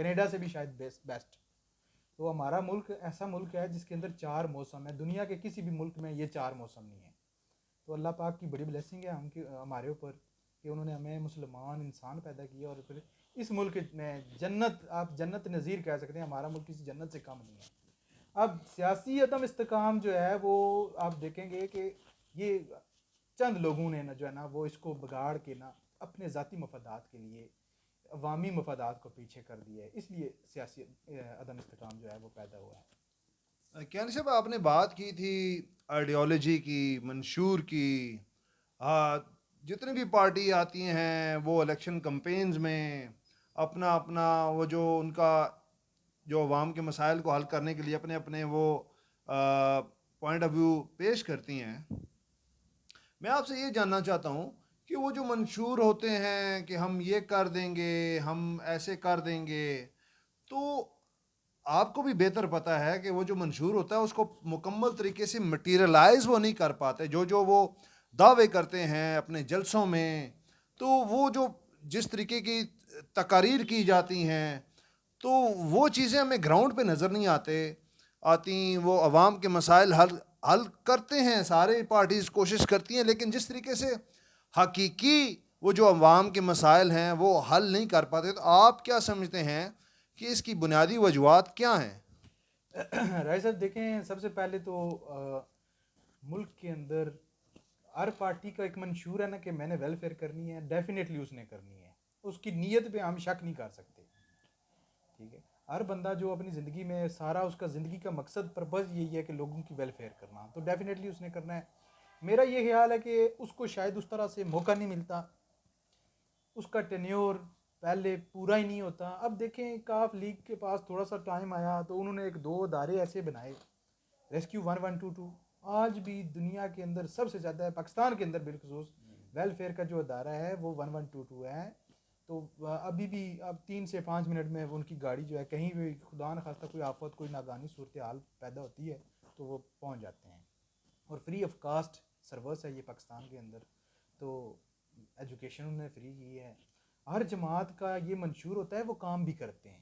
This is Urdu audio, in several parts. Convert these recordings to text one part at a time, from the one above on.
کینیڈا سے بھی شاید بیسٹ. تو ہمارا ملک ایسا ملک ہے جس کے اندر 4 موسم ہے. دنیا کے کسی بھی ملک میں یہ 4 موسم نہیں ہیں. تو اللہ پاک کی بڑی بلیسنگ ہے ہمارے اوپر کہ انہوں نے ہمیں مسلمان انسان پیدا کیا, اور پھر اس ملک میں جنت, آپ جنت نظیر کہہ سکتے ہیں. ہمارا ملک کسی جنت سے کم نہیں ہے. اب سیاسی عدم استحکام جو ہے وہ آپ دیکھیں گے کہ یہ چند لوگوں نے جو ہے نا وہ اس کو بگاڑ کے نا اپنے ذاتی مفادات کے لیے عوامی مفادات کو پیچھے کر دیا ہے. اس لیے سیاسی عدم استحکام جو ہے وہ پیدا ہوا ہے. کیانی صاحب آپ نے بات کی تھی آئیڈیالوجی کی, منشور کی. ہاں, جتنی بھی پارٹی آتی ہیں وہ الیکشن کمپینز میں اپنا اپنا وہ جو ان کا جو عوام کے مسائل کو حل کرنے کے لیے اپنے اپنے وہ پوائنٹ آف ویو پیش کرتی ہیں. میں آپ سے یہ جاننا چاہتا ہوں کہ وہ جو منشور ہوتے ہیں کہ ہم یہ کر دیں گے, ہم ایسے کر دیں گے, تو آپ کو بھی بہتر پتہ ہے کہ وہ جو منشور ہوتا ہے اس کو مکمل طریقے سے مٹیریلائز وہ نہیں کر پاتے. جو وہ دعوے کرتے ہیں اپنے جلسوں میں, تو وہ جو جس طریقے کی تقاریر کی جاتی ہیں تو وہ چیزیں ہمیں گراؤنڈ پہ نظر نہیں آتی. وہ عوام کے مسائل حل کرتے ہیں, سارے پارٹیز کوشش کرتی ہیں, لیکن جس طریقے سے حقیقی وہ جو عوام کے مسائل ہیں وہ حل نہیں کر پاتے. تو آپ کیا سمجھتے ہیں کہ اس کی بنیادی وجوہات کیا ہیں؟ رائے صاحب دیکھیں, سب سے پہلے تو ملک کے اندر ہر پارٹی کا ایک منشور ہے نا کہ میں نے ویلفیئر کرنی ہے, ڈیفینیٹلی اس نے کرنی ہے. اس کی نیت پہ ہم شک نہیں کر سکتے. ٹھیک ہے, ہر بندہ جو اپنی زندگی میں سارا اس کا زندگی کا مقصد پرپز یہی ہے کہ لوگوں کی ویلفیئر کرنا, تو ڈیفینیٹلی اس نے کرنا ہے. میرا یہ خیال ہے کہ اس کو شاید اس طرح سے موقع نہیں ملتا, اس کا ٹینیور پہلے پورا ہی نہیں ہوتا. اب دیکھیں کاف لیگ کے پاس تھوڑا سا ٹائم آیا تو انہوں نے 2 ادارے ایسے بنائے, ریسکیو 1122. آج بھی دنیا کے اندر سب سے زیادہ ہے, پاکستان کے اندر بالخصوص ویلفیئر کا جو ادارہ ہے وہ 1122 ہے. تو ابھی بھی اب 3 سے 5 منٹ میں ان کی گاڑی جو ہے کہیں بھی خدا نخواستہ کوئی آفت, کوئی ناگہانی صورتحال پیدا ہوتی ہے تو وہ پہنچ جاتے ہیں. اور فری آف کاسٹ سروس ہے یہ پاکستان کے اندر. تو ایجوکیشن انہوں نے فری کی ہے. ہر جماعت کا یہ منشور ہوتا ہے, وہ کام بھی کرتے ہیں,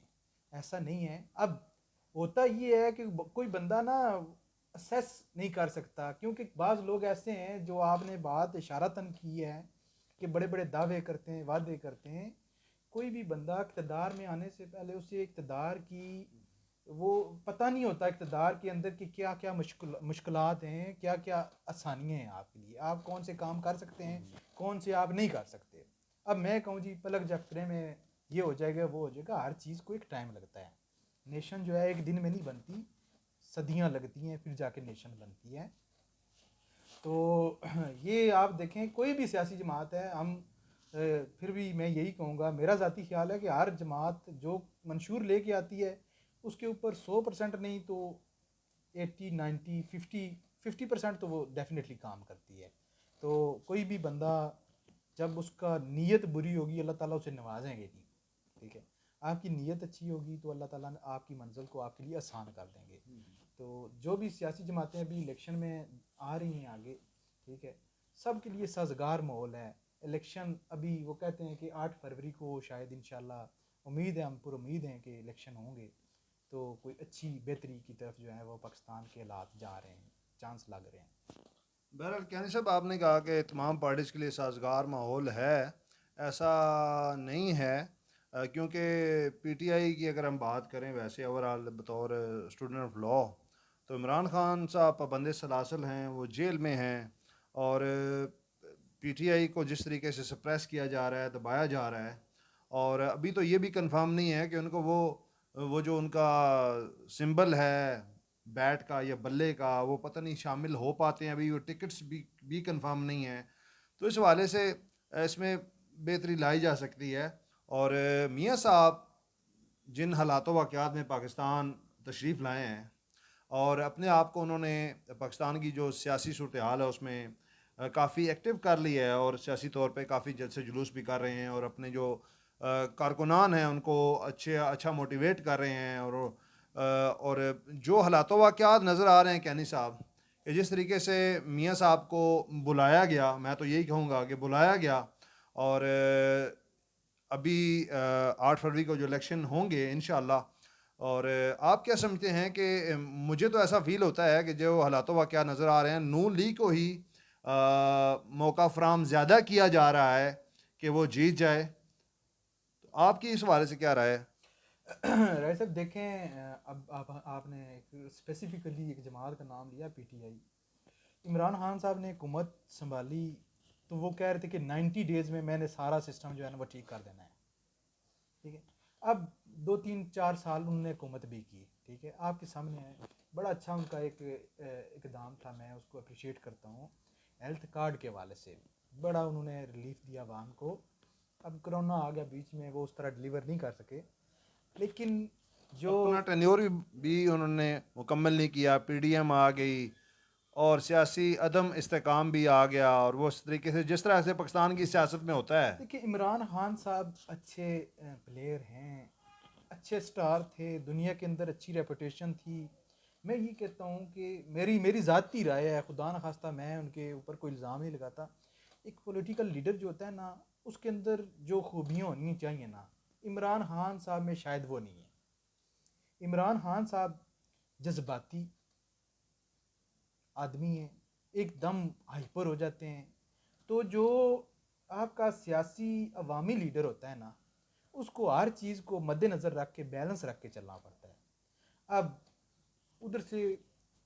ایسا نہیں ہے. اب ہوتا یہ ہے کہ کوئی بندہ نا اسیس نہیں کر سکتا, کیونکہ بعض لوگ ایسے ہیں جو آپ نے بات اشارتاً کی ہے کہ بڑے بڑے دعوے کرتے ہیں, وعدے کرتے ہیں. کوئی بھی بندہ اقتدار میں آنے سے پہلے اسے اقتدار کی وہ پتہ نہیں ہوتا, اقتدار کے اندر کہ کیا کیا مشکلات ہیں, کیا کیا آسانیاں ہیں آپ کے لیے, آپ کون سے کام کر سکتے ہیں, کون سے آپ نہیں کر سکتے. اب میں کہوں جی پلک جھپکنے میں یہ ہو جائے گا, وہ ہو جائے گا, ہر چیز کو ایک ٹائم لگتا ہے. نیشن جو ہے ایک دن میں نہیں بنتی, صدیاں لگتی ہیں پھر جا کے نیشن بنتی ہے. تو یہ آپ دیکھیں کوئی بھی سیاسی جماعت ہے, ہم پھر بھی میں یہی کہوں گا, میرا ذاتی خیال ہے کہ ہر جماعت جو منشور لے کے آتی ہے اس کے اوپر 100% نہیں تو 80 90 50% تو وہ ڈیفینیٹلی کام کرتی ہے. تو کوئی بھی بندہ جب اس کا نیت بری ہوگی اللہ تعالیٰ اسے نوازیں گے نہیں. ٹھیک ہے, آپ کی نیت اچھی ہوگی تو اللہ تعالیٰ آپ کی منزل کو آپ کے لیے آسان کر دیں گے. تو جو بھی سیاسی جماعتیں ابھی الیکشن میں آ رہی ہیں آگے, ٹھیک ہے, سب کے لیے سازگار ماحول ہے. الیکشن ابھی وہ کہتے ہیں کہ 8 فروری کو شاید انشاءاللہ, امید ہے, ہم پر امید ہیں کہ الیکشن ہوں گے, تو کوئی اچھی بہتری کی طرف جو ہے وہ پاکستان کے حالات جا رہے ہیں, چانس لگ رہے ہیں. بہرحال کیانی صاحب آپ نے کہا کہ تمام پارٹیز کے لیے سازگار ماحول ہے, ایسا نہیں ہے, کیونکہ پی ٹی آئی کی اگر ہم بات کریں ویسے اوورال بطور اسٹوڈنٹ آف لاء تو عمران خان صاحب پابند سلاسل ہیں, وہ جیل میں ہیں, اور پی ٹی آئی کو جس طریقے سے سپریس کیا جا رہا ہے, دبایا جا رہا ہے, اور ابھی تو یہ بھی کنفرم نہیں ہے کہ ان کو وہ جو ان کا سمبل ہے بیٹ کا یا بلے کا وہ پتہ نہیں شامل ہو پاتے ہیں, ابھی وہ ٹکٹس بھی کنفرم نہیں ہیں. تو اس حوالے سے اس میں بہتری لائی جا سکتی ہے. اور میاں صاحب جن حالات و واقعات میں پاکستان تشریف لائے ہیں اور اپنے آپ کو انہوں نے پاکستان کی جو سیاسی صورتحال ہے اس میں کافی ایکٹیو کر لی ہے, اور سیاسی طور پہ کافی جلسے جلوس بھی کر رہے ہیں, اور اپنے جو کارکنان ہیں ان کو اچھا موٹیویٹ کر رہے ہیں. اور جو حالات و واقعات نظر آ رہے ہیں کینی صاحب کہ جس طریقے سے میاں صاحب کو بلایا گیا, میں تو یہی کہوں گا کہ بلایا گیا, اور ابھی 8 فروری کو جو الیکشن ہوں گے انشاءاللہ، اور آپ کیا سمجھتے ہیں کہ مجھے تو ایسا فیل ہوتا ہے کہ جو حالات و واقعات نظر آ رہے ہیں، نون لیگ کو ہی موقع فراہم زیادہ کیا جا رہا ہے کہ وہ جیت جائے. تو آپ کی اس حوالے سے کیا رائے ہے؟ رائے صاحب دیکھیں، اب آپ نے ایک اسپیسیفکلی ایک جماعت کا نام لیا P T I. Imran Khan صاحب نے حکومت سنبھالی تو وہ کہہ رہے تھے کہ 90 ڈیز میں نے سارا سسٹم جو ہے نا وہ ٹھیک کر دینا ہے. ٹھیک ہے، اب 2 3 4 سال انہوں نے حکومت بھی کی. ٹھیک ہے، آپ کے سامنے ہے، بڑا اچھا ان کا ایک اقدام تھا، میں اس کو اپریشیٹ کرتا ہوں. ہیلتھ کارڈ کے حوالے سے بڑا انہوں نے ریلیف دیا عوام کو. اب کرونا آ گیا بیچ میں، وہ اس طرح ڈلیور نہیں کر سکے، لیکن جو اپنا ٹینیور بھی انہوں نے مکمل نہیں کیا، پی ڈی ایم آ گئی اور سیاسی عدم استحکام بھی آ گیا، اور وہ اس طریقے سے جس طرح سے پاکستان کی سیاست میں ہوتا ہے. دیکھیں عمران خان صاحب اچھے پلیئر ہیں، اچھے سٹار تھے، دنیا کے اندر اچھی ریپوٹیشن تھی. میں یہ کہتا ہوں کہ میری ذاتی رائے ہے، خدا نخواستہ میں ان کے اوپر کوئی الزام نہیں لگاتا. ایک پولیٹیکل لیڈر جو ہوتا ہے نا، اس کے اندر جو خوبیاں ہونی چاہیے نا، عمران خان صاحب میں شاید وہ نہیں ہے. عمران خان صاحب جذباتی آدمی ہیں، ایک دم ہائپر ہو جاتے ہیں. تو جو آپ کا سیاسی عوامی لیڈر ہوتا ہے نا، اس کو ہر چیز کو مد نظر رکھ کے بیلنس رکھ کے چلنا پڑتا ہے. اب ادھر سے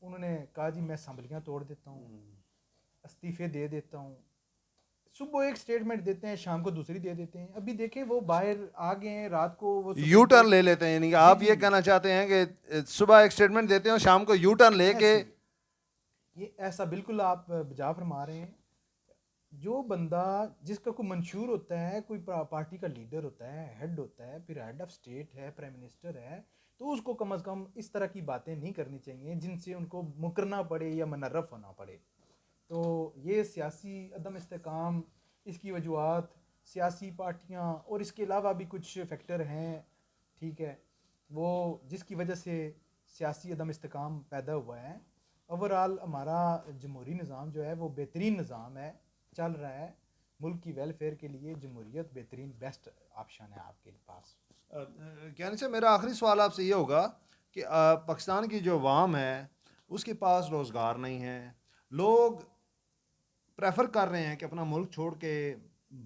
انہوں نے کہا جی میں اسمبلیاں توڑ دیتا ہوں، استعفے دے دیتا ہوں. صبح ایک سٹیٹمنٹ دیتے ہیں، شام کو دوسری دے دیتے ہیں. ابھی دیکھیں وہ باہر آ گئے ہیں، رات کو وہ یو سپریم ٹرن کورٹ. لے لیتے ہیں، یعنی کہ جی آپ یہ جی کہنا چاہتے ہیں کہ صبح ایک سٹیٹمنٹ دیتے ہیں اور شام کو یو ٹرن لے کے. ایسے یہ ایسا بالکل آپ بجا فرما رہے ہیں. جو بندہ جس کا کوئی منشور ہوتا ہے، کوئی پارٹی کا لیڈر ہوتا ہے، ہیڈ ہوتا ہے، پھر ہیڈ آف اسٹیٹ ہے، پرائم منسٹر ہے، تو اس کو کم از کم اس طرح کی باتیں نہیں کرنی چاہیے جن سے ان کو مکرنا پڑے یا منرف ہونا پڑے. تو یہ سیاسی عدم استحکام، اس کی وجوہات سیاسی پارٹیاں اور اس کے علاوہ بھی کچھ فیکٹر ہیں. ٹھیک ہے، وہ جس کی وجہ سے سیاسی عدم استحکام پیدا ہوا ہے. اوورآل ہمارا جمہوری نظام جو ہے وہ بہترین نظام ہے، چل رہا ہے. ملک کی ویلفیئر کے لیے جمہوریت بہترین بیسٹ آپشن ہے آپ کے پاس. یعنی سے میرا آخری سوال آپ سے یہ ہوگا کہ پاکستان کی جو عوام ہے اس کے پاس روزگار نہیں ہے، لوگ پریفر کر رہے ہیں کہ اپنا ملک چھوڑ کے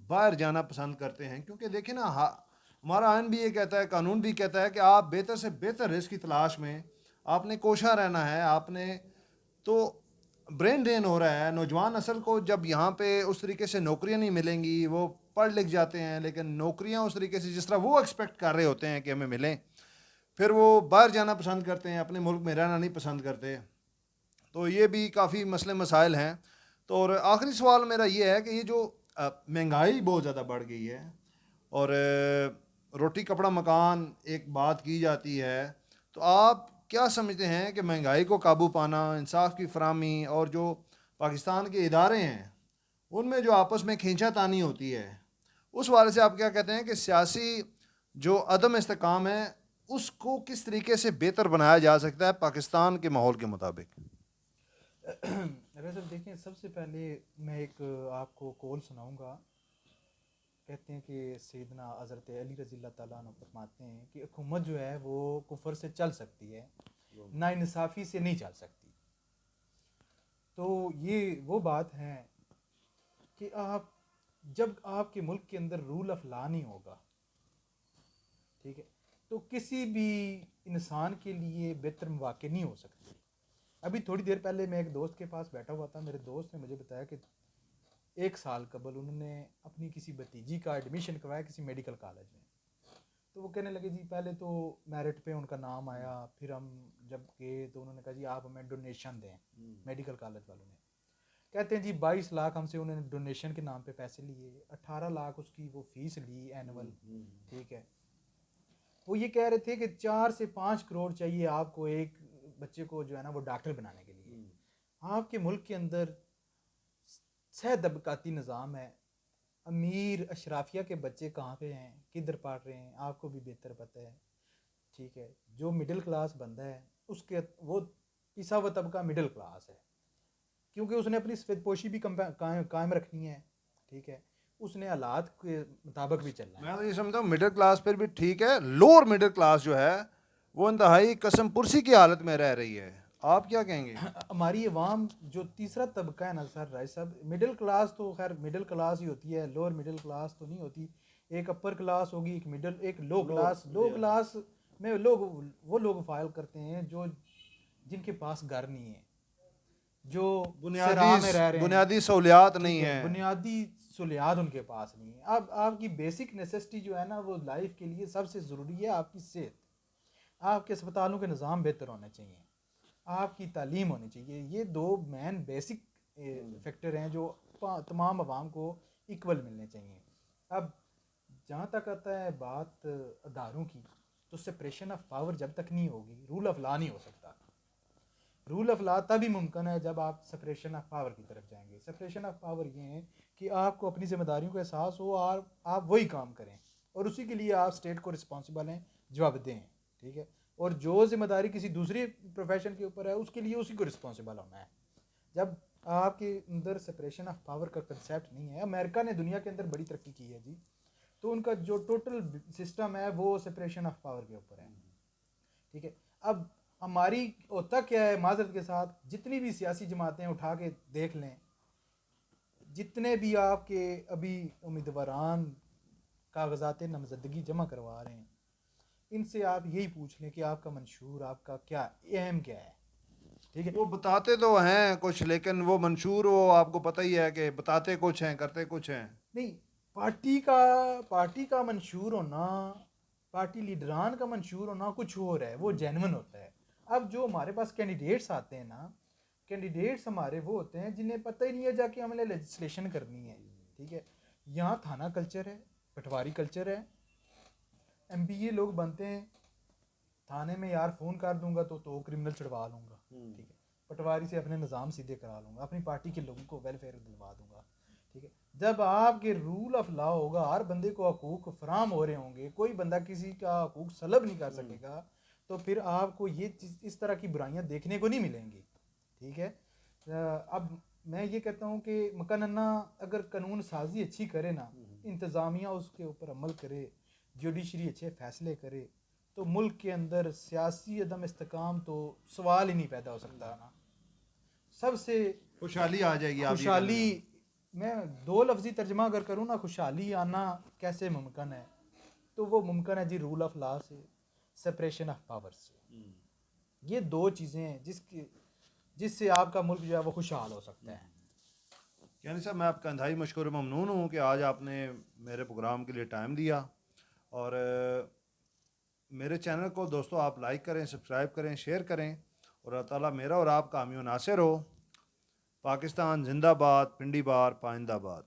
باہر جانا پسند کرتے ہیں، کیونکہ دیکھیں نا ہمارا آئین بھی یہ کہتا ہے، قانون بھی کہتا ہے کہ آپ بہتر سے بہتر رزق کی تلاش میں آپ نے کوشاں رہنا ہے. آپ نے تو برین ڈرین ہو رہا ہے نوجوان نسل کو، جب یہاں پہ اس طریقے سے نوکریاں نہیں ملیں گی، وہ پڑھ لکھ جاتے ہیں لیکن نوکریاں اس طریقے سے جس طرح وہ ایکسپیکٹ کر رہے ہوتے ہیں کہ ہمیں ملیں، پھر وہ باہر جانا پسند کرتے ہیں، اپنے ملک میں رہنا نہیں پسند کرتے. تو یہ بھی کافی مسئلے مسائل ہیں. تو اور آخری سوال میرا یہ ہے کہ یہ جو مہنگائی بہت زیادہ بڑھ گئی ہے، اور روٹی کپڑا مکان ایک بات کی جاتی ہے، تو آپ کیا سمجھتے ہیں کہ مہنگائی کو قابو پانا، انصاف کی فراہمی، اور جو پاکستان کے ادارے ہیں ان میں جو آپس میں کھینچا تانی ہوتی ہے، اس حوالے سے آپ کیا کہتے ہیں کہ سیاسی جو عدم استحکام ہے اس کو کس طریقے سے بہتر بنایا جا سکتا ہے پاکستان کے ماحول کے مطابق؟ ارے صاحب دیکھیں، سب سے پہلے میں ایک آپ کو قول سناؤں گا. کہتے ہیں کہ سیدنا حضرت علی رضی اللہ تعالیٰ عنہ فرماتے ہیں کہ حکومت جو ہے وہ کفر سے چل سکتی ہے، نا انصافی سے نہیں چل سکتی. تو یہ وہ بات ہے کہ جب آپ کے ملک کے اندر رول آف لا نہیں ہوگا، ٹھیک ہے، تو کسی بھی انسان کے لیے بہتر مواقع نہیں ہو سکتے. ابھی تھوڑی دیر پہلے میں ایک دوست کے پاس بیٹھا ہوا تھا، میرے دوست نے مجھے بتایا کہ 1 سال قبل انہوں نے اپنی کسی بھتیجی کا ایڈمیشن کروایا کسی میڈیکل کالج میں. تو وہ کہنے لگے جی پہلے تو میرٹ پہ ان کا نام آیا، پھر ہم جب گئے تو انہوں نے کہا جی آپ ہمیں ڈونیشن دیں. میڈیکل کالج والوں نے کہتے ہیں جی 22 لاکھ ہم سے انہوں نے ڈونیشن کے نام پہ پیسے لیے، 18 لاکھ اس کی وہ فیس لی اینول. ٹھیک ہے، وہ یہ کہہ رہے تھے کہ 4 سے 5 کروڑ چاہیے آپ کو ایک بچے کو جو ہے نا وہ ڈاکٹر بنانے کے لیے. آپ کے ملک کے اندر سہ طبقاتی نظام ہے، امیر اشرافیہ کے بچے کہاں پہ ہیں، کدھر پڑھ رہے ہیں، آپ کو بھی بہتر پتہ ہے. ٹھیک ہے، جو مڈل کلاس بندہ ہے اس کے وہ پسا ہوا طبقہ مڈل کلاس ہے، کیونکہ اس نے اپنی سفید پوشی بھی قائم رکھنی ہے. ٹھیک ہے، اس نے حالات کے مطابق بھی چلنا ہے. میں تو یہ سمجھتا ہوں مڈل کلاس پھر بھی ٹھیک ہے, لوور مڈل کلاس جو ہے وہ انتہائی قسم پرسی کی حالت میں رہ رہی ہے. آپ کیا کہیں گے؟ ہماری عوام جو تیسرا طبقہ ہے نا سر رائے صاحب, مڈل کلاس تو خیر مڈل کلاس ہی ہوتی ہے, لوور مڈل کلاس تو نہیں ہوتی. ایک اپر کلاس ہوگی, ایک مڈل, ایک لو کلاس. لو کلاس میں وہ لوگ فائل کرتے ہیں جو جن کے پاس گھر نہیں ہے, جو سراہ میں رہ رہے ہیں, بنیادی سہولیات نہیں ہیں, بنیادی سہولیات ان کے پاس نہیں ہے. اب آپ کی بیسک نیسسٹی جو ہے نا وہ لائف کے لیے سب سے ضروری ہے آپ کی صحت. آپ کے اسپتالوں کے نظام بہتر ہونے چاہیے, آپ کی تعلیم ہونی چاہیے. یہ دو مین بیسک فیکٹر ہیں جو تمام عوام کو ایکول ملنے چاہیے. اب جہاں تک آتا ہے بات اداروں کی, تو سپریشن آف پاور جب تک نہیں ہوگی رول آف لا نہیں ہو سکتا. رول آف لا تبھی ممکن ہے جب آپ سپریشن آف پاور کی طرف جائیں گے. سپریشن آف پاور یہ ہے کہ آپ کو اپنی ذمہ داریوں کا احساس ہو اور آپ وہی کام کریں, اور اسی کے لیے آپ اسٹیٹ کو رسپانسبل ہیں, جواب دیں, ٹھیک ہے. اور جو ذمہ داری کسی دوسری پروفیشن کے اوپر ہے اس کے لیے اسی کو رسپانسبل ہونا ہے. جب آپ کے اندر سپریشن آف پاور کا کنسیپٹ نہیں ہے, امریکہ نے دنیا کے اندر بڑی ترقی کی ہے جی, تو ان کا جو ٹوٹل سسٹم ہے وہ سپریشن آف پاور کے اوپر ہے, ٹھیک ہے. اب ہماری ہوتا کیا ہے, معذرت کے ساتھ, جتنی بھی سیاسی جماعتیں اٹھا کے دیکھ لیں, جتنے بھی آپ کے ابھی امیدواران کاغذات نامزدگی جمع کروا رہے ہیں, ان سے آپ یہی پوچھ لیں کہ آپ کا منشور, آپ کا کیا اہم کیا ہے, ٹھیک ہے. وہ بتاتے تو ہیں کچھ, لیکن وہ منشور وہ آپ کو پتہ ہی ہے کہ بتاتے کچھ ہیں کرتے کچھ ہیں. نہیں, پارٹی کا منشور ہونا, پارٹی لیڈران کا منشور ہونا کچھ اور ہے, وہ جینون ہوتا ہے. اب جو ہمارے پاس کینڈیڈیٹس آتے ہیں نا, کینڈیڈیٹس ہمارے وہ ہوتے ہیں جنہیں پتہ ہی نہیں ہے جا کے ہمیں لیجسلیشن کرنی ہے, ٹھیک ہے. یہاں تھانہ کلچر ہے, پٹواری کلچر ہے. ایم بی اے لوگ بنتے ہیں, تھانے میں یار فون کر دوں گا تو کرمنل چڑھوا لوں گا, ٹھیک ہے. پٹواری سے اپنے نظام سیدھے کرا لوں گا, اپنی پارٹی کے لوگوں کو ویلفیئر دلوا دوں گا, ٹھیک ہے. جب آپ کے رول آف لا ہوگا, ہر بندے کو حقوق فراہم ہو رہے ہوں گے, کوئی بندہ کسی کا حقوق سلب نہیں کر سکے گا, تو پھر آپ کو یہ اس طرح کی برائیاں دیکھنے کو نہیں ملیں گی, ٹھیک ہے. اب میں یہ کہتا ہوں کہ مقننہ اگر قانون سازی اچھی کرے نا, انتظامیہ اس کے اوپر عمل کرے, جوڈیشری اچھے فیصلے کرے, تو ملک کے اندر سیاسی عدم استحکام تو سوال ہی نہیں پیدا ہو سکتا نا. سب سے خوشحالی آ جائے گی. آپ خوشحالی, میں دو لفظی ترجمہ اگر کروں نا, خوشحالی آنا کیسے ممکن ہے, تو وہ ممکن ہے جی رول آف لا سے, سپریشن آف پاور سے. یہ دو چیزیں ہیں جس سے آپ کا ملک جو ہے وہ خوشحال ہو سکتا ہے. یعنی صاحب میں آپ کا انتہائی مشکور و ممنون ہوں کہ آج آپ نے میرے پروگرام کے لیے ٹائم دیا, اور میرے چینل کو دوستوں آپ لائک کریں, سبسکرائب کریں, شیئر کریں, اور اللہ تعالیٰ میرا اور آپ کا حامی و ناصر ہو. پاکستان زندہ باد, پنڈی بار پائندہ باد.